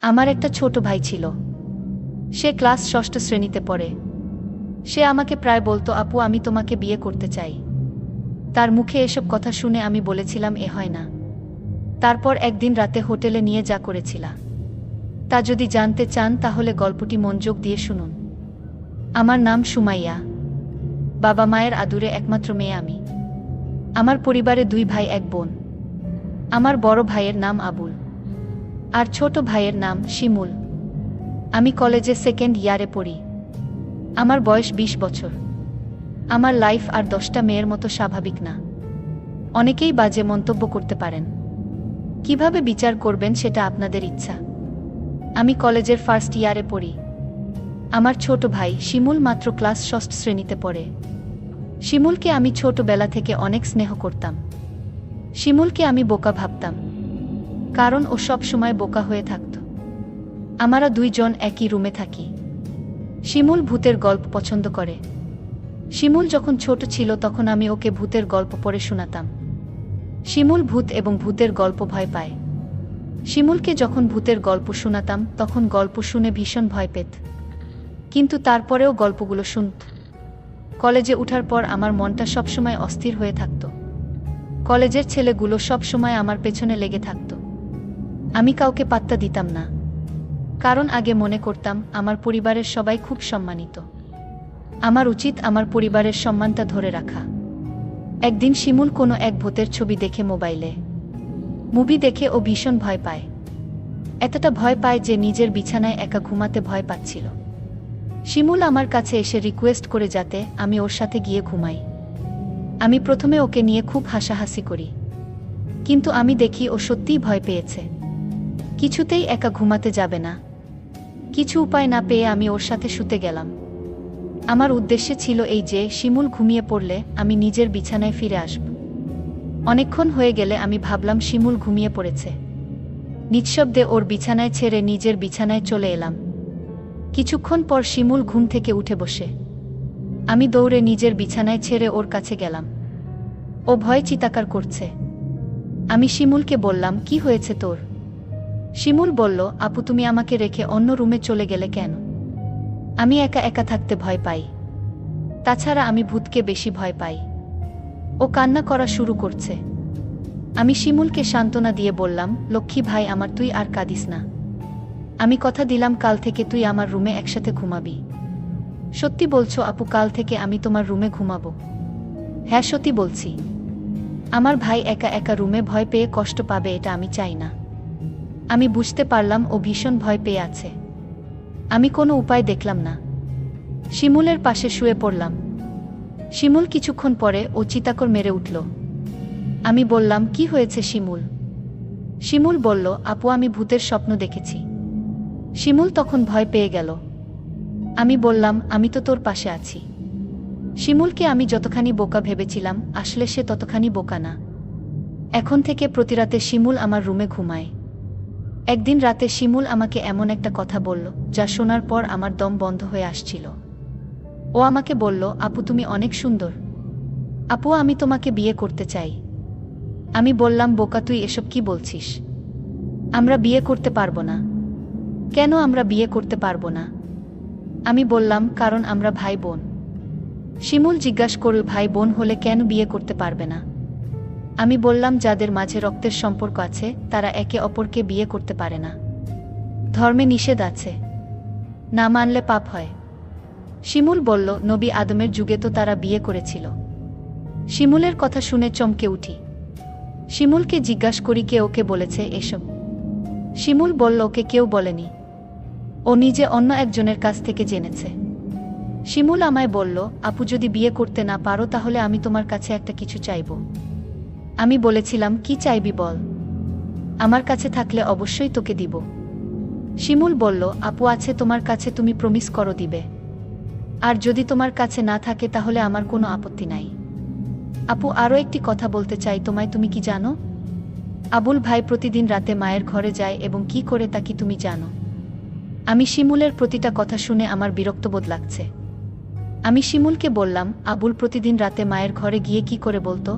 আমার একটা ছোট ভাই ছিল। সে ক্লাস ষষ্ঠ শ্রেণীতে পড়ে। সে আমাকে প্রায় বলতো, আপু আমি তোমাকে বিয়ে করতে চাই। তার মুখে এসব কথা শুনে আমি বলেছিলাম এ হয় না। তারপর একদিন রাতে হোটেলে নিয়ে যা করেছিলা তা যদি জানতে চান তাহলে গল্পটি মনোযোগ দিয়ে শুনুন। আমার নাম সুমাইয়া। বাবা মায়ের আদুরে একমাত্র মেয়ে আমি। আমার পরিবারে 2 ভাই 1 বোন। আমার বড় ভাইয়ের নাম আবুল আর ছোট ভাইয়ের নাম শিমুল। আমি কলেজে 2nd ইয়ারে পড়ি। আমার বয়স 20 বছর। আমার লাইফ আর 10টা মেয়ের মতো স্বাভাবিক না। অনেকেই বাজে মন্তব্য করতে পারেন। কিভাবে বিচার করবেন সেটা আপনাদের ইচ্ছা। আমি কলেজের 1st ইয়ারে পড়ি। আমার ছোট ভাই শিমুল মাত্র ক্লাস 6ষ্ঠ শ্রেণীতে পড়ে। শিমুলকে আমি ছোটবেলা থেকে অনেক স্নেহ করতাম। শিমুলকে আমি বোকা ভাবতাম, কারণ ও সব সময় বোকা হয়ে থাকত। আমরা 2 জন একই রুমে থাকি। শিমুল ভূতের গল্প পছন্দ করে। শিমুল যখন ছোট ছিল তখন আমি ওকে ভূতের গল্প পড়ে শোনাতাম। শিমুল ভূত এবং ভূতের গল্প ভয় পায়। শিমুলকে যখন ভূতের গল্প শোনাতাম তখন গল্প শুনে ভীষণ ভয় পেত, কিন্তু তারপরেও গল্পগুলো শুনত। কলেজে ওঠার পর আমার মনটা সবসময় অস্থির হয়ে থাকত। কলেজের ছেলেগুলো সবসময় আমার পেছনে লেগে থাকত। আমি কাউকে পাত্তা দিতাম না, কারণ আগে মনে করতাম আমার পরিবারের সবাই খুব সম্মানিত। আমার উচিত আমার পরিবারের সম্মানটা ধরে রাখা। একদিন শিমুল কোনো এক ভূতের ছবি দেখে মোবাইলে। মুভি দেখে ও ভীষণ ভয় পায়। এতটা ভয় পায় যে নিজের বিছানায় একা ঘুমাতে ভয় পাচ্ছিল। শিমুল আমার কাছে এসে রিকোয়েস্ট করে যাতে আমি ওর সাথে গিয়ে ঘুমাই। আমি প্রথমে ওকে নিয়ে খুব হাসাহাসি করি, কিন্তু আমি দেখি ও সত্যিই ভয় পেয়েছে। কিছুতেই একা ঘুমাতে যাবে না। কিছু উপায় না পেয়ে আমি ওর সাথে শুতে গেলাম। আমার উদ্দেশ্য ছিল এই যে শিমুল ঘুমিয়ে পড়লে আমি নিজের বিছানায় ফিরে আসব। অনেকক্ষণ হয়ে গেলে আমি ভাবলাম শিমুল ঘুমিয়ে পড়েছে। নিঃশব্দে ওর বিছানায় ছেড়ে নিজের বিছানায় চলে এলাম। কিছুক্ষণ পর শিমুল ঘুম থেকে উঠে বসে। আমি দৌড়ে নিজের বিছানায় ছেড়ে ওর কাছে গেলাম। ও ভয়ে চিৎকার করছে। আমি শিমুলকে বললাম, কি হয়েছে তোর? শিমুল বলল, আপু তুমি আমাকে রেখে অন্য রুমে চলে গেলে কেন? আমি একা একা থাকতে ভয় পাই। তাছাড়া আমি ভূতকে বেশি ভয় পাই। ও কান্না করা শুরু করছে। আমি শিমুলকে সান্ত্বনা দিয়ে বললাম, লক্ষ্মী ভাই আমার, তুই আর কাঁদিস না। আমি কথা দিলাম কাল থেকে তুই আমার রুমে একসাথে ঘুমাবি। সত্যি বলছো আপু? কাল থেকে আমি তোমার রুমে ঘুমাবো? হ্যাঁ সত্যি বলছি। আমার ভাই একা একা রুমে ভয় পেয়ে কষ্ট পাবে, এটা আমি চাই না। আমি বুঝতে পারলাম ও ভীষণ ভয় পেয়ে আছে। আমি কোনো উপায় দেখলাম না। শিমুলের পাশে শুয়ে পড়লাম। শিমুল কিছুক্ষণ পরে ও চিৎকার মেরে উঠল। আমি বললাম, কি হয়েছে শিমুল? শিমুল বলল, আপু আমি ভূতের স্বপ্ন দেখেছি। শিমুল তখন ভয় পেয়ে গেল। আমি বললাম, আমি তো তোর পাশে আছি। শিমুলকে আমি যতখানি বোকা ভেবেছিলাম আসলে সে ততখানি বোকা না। এখন থেকে প্রতি রাতে শিমুল আমার রুমে ঘুমায়। একদিন রাতে শিমুল আমাকে এমন একটা কথা বলল যা শোনার পর আমার দম বন্ধ হয়ে আসছিল। ও আমাকে বলল, আপু তুমি অনেক সুন্দর। আপু আমি তোমাকে বিয়ে করতে চাই। আমি বললাম, বোকা তুই এসব কি বলছিস? আমরা বিয়ে করতে পারবো না। কেন আমরা বিয়ে করতে পারবো না? আমি বললাম, কারণ আমরা ভাই বোন। শিমুল জিজ্ঞাসা করল, ভাই বোন হলে কেন বিয়ে করতে পারবে না? আমি বললাম, যাদের মাঝে রক্তের সম্পর্ক আছে তারা একে অপরকে বিয়ে করতে পারে না। ধর্মে নিষেধ আছে, না মানলে পাপ হয়। শিমুল বলল, নবী আদমের যুগে তো তারা বিয়ে করেছিল। শিমুলের কথা শুনে চমকে উঠি। শিমুলকে জিজ্ঞাসা করি, কে ওকে বলেছে এসব? শিমুল বলল, ওকে কেউ বলেনি, ও নিজে অন্য একজনের কাছ থেকে জেনেছে। শিমুল আমায় বলল, আপু যদি বিয়ে করতে না পারো তাহলে আমি তোমার কাছে একটা কিছু চাইব। আমি বলেছিলাম, কি চাইবি বল, আমার কাছে থাকলে অবশ্যই তোকে দিব। শিমুল বলল, আপু আছে তোমার কাছে, তুমি প্রমিস করো দিবে। আর যদি তোমার কাছে না থাকে তাহলে আমার কোনো আপত্তি নাই। আপু আরও একটি কথা বলতে চাই তোমায়, তুমি কি জানো? আবুল ভাই প্রতিদিন রাতে মায়ের ঘরে যায় এবং কি করে তা কি তুমি জানো? আমি শিমুলের প্রতিটা কথা শুনে আমার বিরক্তবোধ লাগছে। আমি শিমুলকে বললাম, আবুল প্রতিদিন রাতে মায়ের ঘরে গিয়ে কি করে বলতো?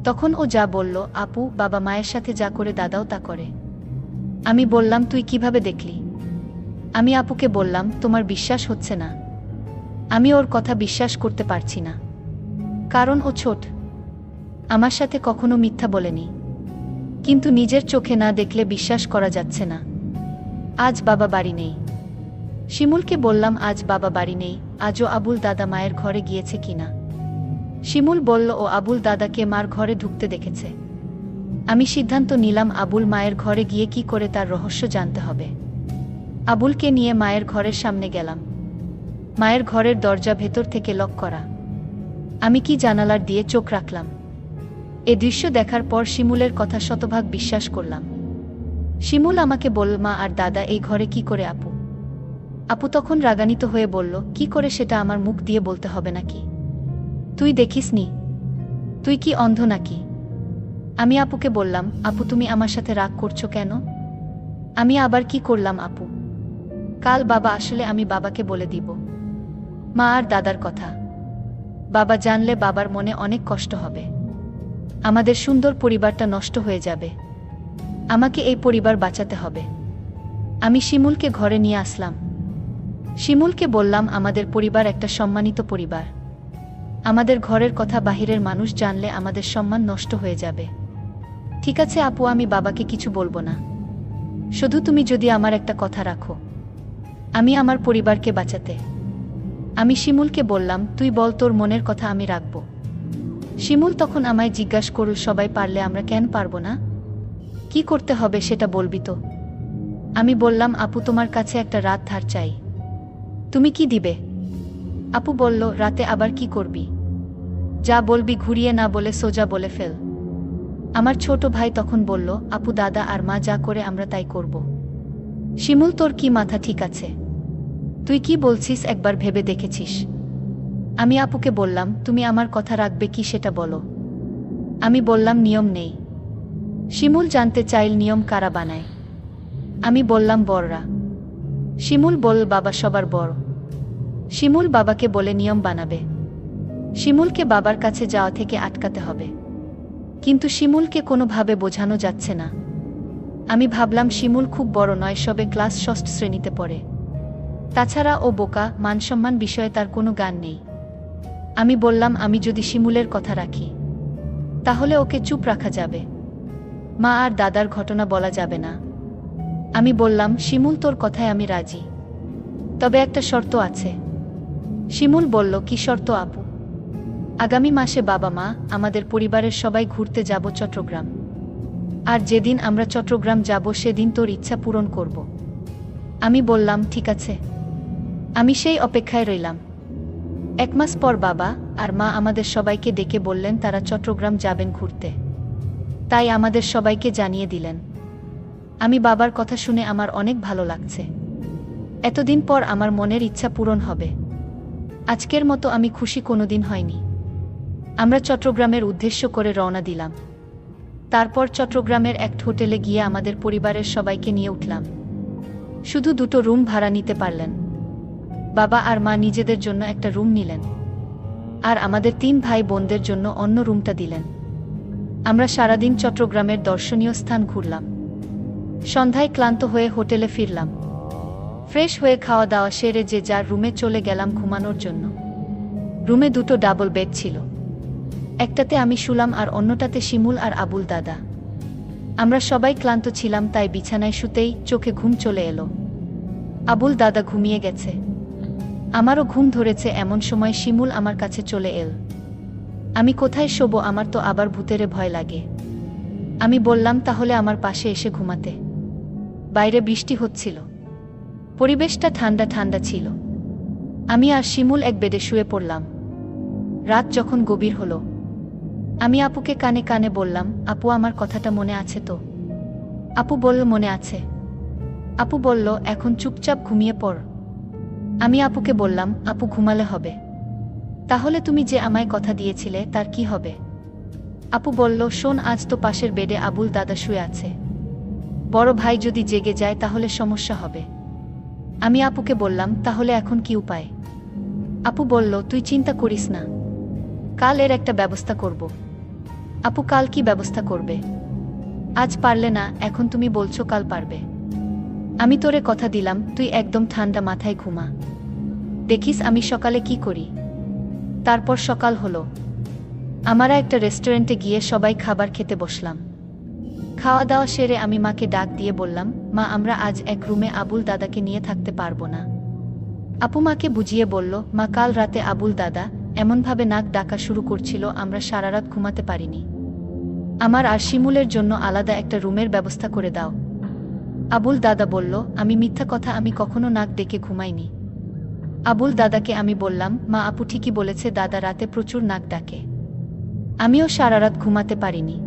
তখন ও যা বলল, আপু বাবা মায়ের সাথে যা করে দাদাও তা করে। আমি বললাম, তুই কিভাবে দেখলি? আমি আপুকে বললাম, তোমার বিশ্বাস হচ্ছে না। আমি ওর কথা বিশ্বাস করতে পারছি না, কারণ ও ছোট, আমার সাথে কখনো মিথ্যা বলেনি, কিন্তু নিজের চোখে না দেখলে বিশ্বাস করা যাচ্ছে না। আজ বাবা বাড়ি নেই। শিমুলকে বললাম, আজ বাবা বাড়ি নেই, আজও আবুল দাদা মায়ের ঘরে গিয়েছে কিনা। শিমুল বলল, ও আবুল দাদাকে মার ঘরে ঢুকতে দেখেছে। আমি সিদ্ধান্ত নিলাম আবুল মায়ের ঘরে গিয়ে কি করে তার রহস্য জানতে হবে। আবুলকে নিয়ে মায়ের ঘরের সামনে গেলাম। মায়ের ঘরের দরজা ভেতর থেকে লক করা। আমি কি জানালার দিয়ে চোখ রাখলাম। এ দৃশ্য দেখার পর শিমুলের কথা শতভাগ বিশ্বাস করলাম। শিমুল আমাকে বলল, মা আর দাদা এই ঘরে কি করে? আপু আপু তখন রাগান্বিত হয়ে বলল, কি করে সেটা আমার মুখ দিয়ে বলতে হবে নাকি? তুই দেখিসনি? তুই কি অন্ধ নাকি? আমি আপুকে বললাম, আপু তুমি আমার সাথে রাগ করছো কেন? আমি আবার কি করলাম আপু? কাল বাবা আসলে আমি বাবাকে বলে দিব মা আর দাদার কথা। বাবা জানলে বাবার মনে অনেক কষ্ট হবে। আমাদের সুন্দর পরিবারটা নষ্ট হয়ে যাবে। আমাকে এই পরিবার বাঁচাতে হবে। আমি শিমুলকে ঘরে নিয়ে আসলাম। শিমুলকে বললাম, আমাদের পরিবার একটা সম্মানিত পরিবার। আমাদের ঘরের কথা বাহিরের মানুষ জানলে আমাদের সম্মান নষ্ট হয়ে যাবে। ঠিক আছে আপু, আমি বাবাকে কিছু বলবো না। শুধু তুমি যদি আমার একটা কথা রাখো, আমি আমার পরিবারকে বাঁচাতে। আমি শিমুলকে বললাম, তুই বল তোর মনের কথা, আমি রাখব। শিমুল তখন আমায় জিজ্ঞাসা করল, সবাই পারলে আমরা কেন পারবো না? কি করতে হবে সেটা বলবি তো? আমি বললাম, আপু তোমার কাছে একটা রাত ধার চাই। তুমি কি দিবে? আপু বলল, রাতে আবার কি করবি? যা বলবি ঘুরিয়ে না বলে সোজা বলে ফেল। আমার ছোট ভাই তখন বলল, আপু দাদা আর মা যা করে আমরা তাই করব। শিমুল, তোর কি মাথা ঠিক আছে? তুই কি বলছিস একবার ভেবে দেখেছিস? আমি আপুকে বললাম, তুমি আমার কথা রাখবে কি সেটা বলো। আমি বললাম, নিয়ম নেই। শিমুল জানতে চাইল, নিয়ম কারা বানায়? আমি বললাম, বড়রা। শিমুল বলল, বাবা সবার বড়। শিমুল বাবাকে বলে নিয়ম বানাবে। শিমুলকে বাবার কাছে যাওয়া থেকে আটকাতে হবে। কিন্তু শিমুলকে কোনোভাবে বোঝানো যাচ্ছে না। আমি ভাবলাম, শিমুল খুব বড় নয়, সবে ক্লাস 6 শ্রেণীতে পড়ে। তাছাড়া ও বোকা, মানসম্মান বিষয়ে তার কোনো জ্ঞান নেই। আমি বললাম, আমি যদি শিমুলের কথা রাখি, তাহলে ওকে চুপ রাখা যাবে, মা আর দাদার ঘটনা বলা যাবে না। আমি বললাম, শিমুল তোর কথায় আমি রাজি, তবে একটা শর্ত আছে। শিমুল বলল, কি শর্ত আপু? আগামী মাসে বাবা মা আমাদের পরিবারের সবাই ঘুরতে যাব চট্টগ্রাম। আর যেদিন আমরা চট্টগ্রাম যাব সেদিন তোর ইচ্ছা পূরণ করব। আমি বললাম, ঠিক আছে। আমি সেই অপেক্ষায় রইলাম। 1 মাস পর বাবা আর মা আমাদের সবাইকে ডেকে বললেন তারা চট্টগ্রাম যাবেন ঘুরতে। তাই আমাদের সবাইকে জানিয়ে দিলেন। আমি বাবার কথা শুনে আমার অনেক ভালো লাগছে। এতদিন পর আমার মনের ইচ্ছা পূরণ হবে। আজকের মতো আমি খুশি কোনোদিন হয়নি। আমরা চট্টগ্রামের উদ্দেশ্য করে রওনা দিলাম। তারপর চট্টগ্রামের এক হোটেলে গিয়ে আমাদের পরিবারের সবাইকে নিয়ে উঠলাম। শুধু 2টো রুম ভাড়া নিতে পারলেন। বাবা আর মা নিজেদের জন্য একটা রুম নিলেন, আর আমাদের 3 ভাই বোনদের জন্য অন্য রুমটা দিলেন। আমরা সারাদিন চট্টগ্রামের দর্শনীয় স্থান ঘুরলাম। সন্ধ্যায় ক্লান্ত হয়ে হোটেলে ফিরলাম। ফ্রেশ হয়ে খাওয়া দাওয়া সেরে যে যার রুমে চলে গেলাম ঘুমানোর জন্য। রুমে 2টো ডাবল বেড ছিল। একটাতে আমি শুলাম আর অন্যটাতে শিমুল আর আবুল দাদা। আমরা সবাই ক্লান্ত ছিলাম, তাই বিছানায় শুতেই চোখে ঘুম চলে এলো। আবুল দাদা ঘুমিয়ে গেছে, আমারও ঘুম ধরেছে। এমন সময় শিমুল আমার কাছে চলে এল। আমি কোথায় শোবো? আমার তো আবার ভূতেরে ভয় লাগে। আমি বললাম, তাহলে আমার পাশে এসে ঘুমাতে। বাইরে বৃষ্টি হচ্ছিল, পরিবেশটা ঠান্ডা ঠান্ডা ছিল। আমি আর শিমুল এক বেডে শুয়ে পড়লাম। রাত যখন গভীর হলো, আমি আপুকে কানে কানে বললাম, আপু আমার কথাটা মনে আছে তো? আপু বলল, মনে আছে। আপু বলল, এখন চুপচাপ ঘুমিয়ে পড়। আমি আপুকে বললাম, আপু ঘুমালে হবে, তাহলে তুমি যে আমায় কথা দিয়েছিলে তার কি হবে? আপু বলল, শোন, আজ তো পাশের বেডে আবুল দাদা শুয়ে আছে। বড় ভাই যদি জেগে যায় তাহলে সমস্যা হবে। আমি আপুকে বললাম, তাহলে এখন কি উপায়? আপু বলল, তুই চিন্তা করিস না, কাল এর একটা ব্যবস্থা করব। আপু, কাল কি ব্যবস্থা করবে? আজ পারলে না, এখন তুমি বলছো কাল পারবে। আমি তোরে কথা দিলাম তুই একদম ঠান্ডা মাথায় ঘুমা, দেখিস আমি সকালে কি করি। তারপর সকাল হলো। আমরা একটা রেস্টুরেন্টে গিয়ে সবাই খাবার খেতে বসলাম। খাওয়া দাওয়া সেরে আমি মাকে ডাক দিয়ে বললাম, মা আমরা আজ এক রুমে আবুল দাদাকে নিয়ে থাকতে পারবো না। আপু মাকে বুঝিয়ে বলল, মা কাল রাতে আবুল দাদা এমনভাবে নাক ডাকা শুরু করছিল আমরা সারা রাত ঘুমাতে পারিনি। আমার আর শিমুলের জন্য আলাদা একটা রুমের ব্যবস্থা করে দাও। আবুল দাদা বলল, আমি মিথ্যা কথা, আমি কখনো নাক ডেকে ঘুমাইনি। আবুল দাদাকে আমি বললাম, মা আপু ঠিকই বলেছে, দাদা রাতে প্রচুর নাক ডাকে, আমিও সারা রাত ঘুমাতে পারিনি।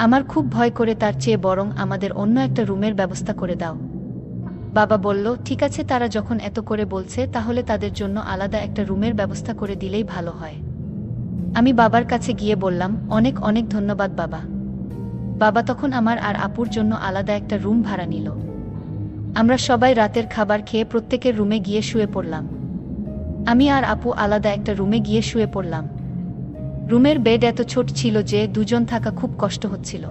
আমার খুব ভয় করে, তার চেয়ে বরং আমাদের অন্য একটা রুমের ব্যবস্থা করে দাও। বাবা বলল, ঠিক আছে, তারা যখন এত করে বলছে তাহলে তাদের জন্য আলাদা একটা রুমের ব্যবস্থা করে দিলেই ভালো হয়। আমি বাবার কাছে গিয়ে বললাম, অনেক অনেক ধন্যবাদ বাবা। বাবা তখন আমার আর আপুর জন্য আলাদা একটা রুম ভাড়া নিল। আমরা সবাই রাতের খাবার খেয়ে প্রত্যেকের রুমে গিয়ে শুয়ে পড়লাম। আমি আর আপু আলাদা একটা রুমে গিয়ে শুয়ে পড়লাম। রুমের বেড এত ছোট ছিল যে দুজন থাকা খুব কষ্ট হচ্ছিল।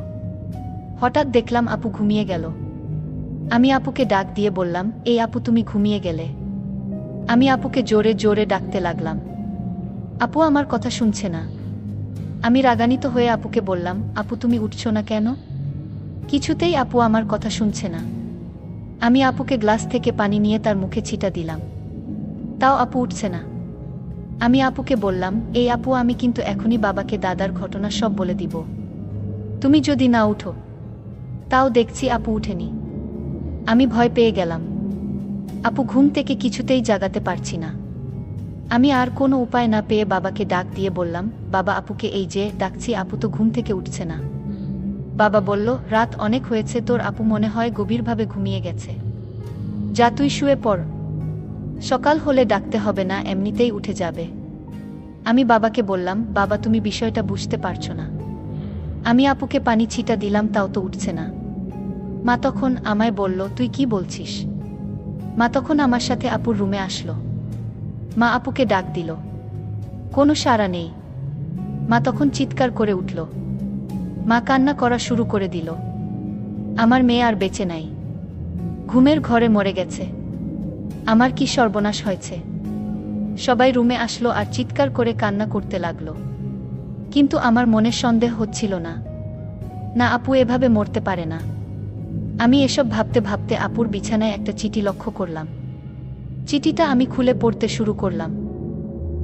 হঠাৎ দেখলাম আপু ঘুমিয়ে গেল। আমি আপুকে ডাক দিয়ে বললাম, এই আপু তুমি ঘুমিয়ে গেলে। আমি আপুকে জোরে জোরে ডাকতে লাগলাম। আপু আমার কথা শুনছে না। আমি রাগান্বিত হয়ে আপুকে বললাম, আপু তুমি উঠছো না কেন? কিছুতেই আপু আমার কথা শুনছে না। আমি আপুকে গ্লাস থেকে পানি নিয়ে তার মুখে ছিটা দিলাম, তাও আপু উঠছে না। আমি আপুকে বললাম, এই আপু আমি কিন্তু এখনই বাবাকে দাদার ঘটনা সব বলে দিব, তুমি যদি না উঠো। তাও দেখছি আপু উঠেনি। আমি ভয় পেয়ে গেলাম। আপু ঘুম থেকে কিছুতেই জাগাতে পারছি না। আমি আর কোনো উপায় না পেয়ে বাবাকে ডাক দিয়ে বললাম, বাবা আপুকে এই যে ডাকছি, আপু তো ঘুম থেকে উঠছে না। বাবা বলল, রাত অনেক হয়েছে, তোর আপু মনে হয় গভীরভাবে ঘুমিয়ে গেছে, যা তুই শুয়ে পড়, সকাল হলে ডাকতে হবে না, এমনিতেই উঠে যাবে। আমি বাবাকে বললাম, বাবা তুমি বিষয়টা বুঝতে পারছো না। আমি আপুকে পানি ছিটা দিলাম, তাও তো উঠছে না। মা তখন আমায় বলল, তুই কি বলছিস? মা তখন আমার সাথে আপুর রুমে আসলো। মা আপুকে ডাক দিল, কোনো সাড়া নেই। মা তখন চিৎকার করে উঠল। মা কান্না করা শুরু করে দিল, আমার মেয়ে আর বেঁচে নাই, ঘুমের ঘরে মরে গেছে, আমার কি সর্বনাশ হয়েছে। সবাই রুমে আসলো আর চিৎকার করে কান্না করতে লাগলো। কিন্তু আমার মনে সন্দেহ হচ্ছিল না, না আপু এভাবে মরতে পারে না। আমি এসব ভাবতে ভাবতে আপুর বিছানায় একটা চিঠি লক্ষ্য করলাম। চিঠিটা আমি খুলে পড়তে শুরু করলাম।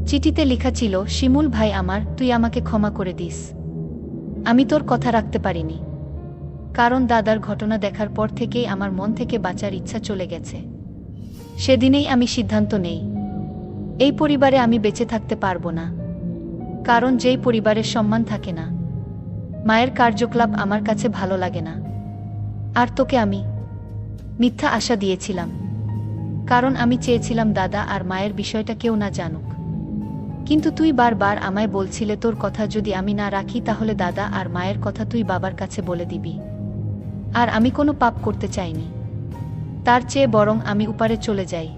চিঠিতে লেখা ছিল, শিমুল ভাই আমার, তুই আমাকে ক্ষমা করে দিস। আমি তোর কথা রাখতে পারিনি, কারণ দাদার ঘটনা দেখার পর থেকেই আমার মন থেকে বাঁচার ইচ্ছা চলে গেছে। সেদিনেই আমি সিদ্ধান্ত নেই, এই পরিবারে আমি বেঁচে থাকতে পারবো না, কারণ যেই পরিবারের সম্মান থাকে না, মায়ের কার্যকলাপ আমার কাছে ভালো লাগে না। আর তোকে আমি মিথ্যা আশা দিয়েছিলাম, কারণ আমি চেয়েছিলাম দাদা আর মায়ের বিষয়টা কেউ না জানুক। কিন্তু তুই বারবার আমায় বলছিলে, তোর কথা যদি আমি না রাখি তাহলে দাদা আর মায়ের কথা তুই বাবার কাছে বলে দিবি। আর আমি কোনো পাপ করতে চাইনি, তার চেয়ে বরং আমি উপারে চলে যাই।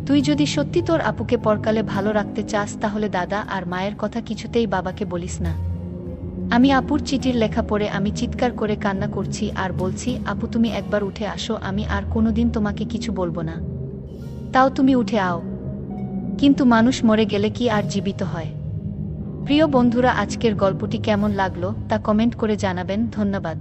তুই যদি সত্যি তোর আপুকে পরকালে ভালো রাখতে চাস তাহলে দাদা আর মায়ের কথা কিছুতেই বাবাকে বলিস না। আমি আপুর চিঠির লেখা পড়ে আমি চিৎকার করে কান্না করছি আর বলছি, আপু তুমি একবার উঠে আসো, আমি আর কোনোদিন তোমাকে কিছু বলবো না, তাও তুমি উঠে আও। কিন্তু মানুষ মরে গেলে কি আর জীবিত হয়? প্রিয় বন্ধুরা, আজকের গল্পটি কেমন লাগলো তা কমেন্ট করে জানাবেন। ধন্যবাদ।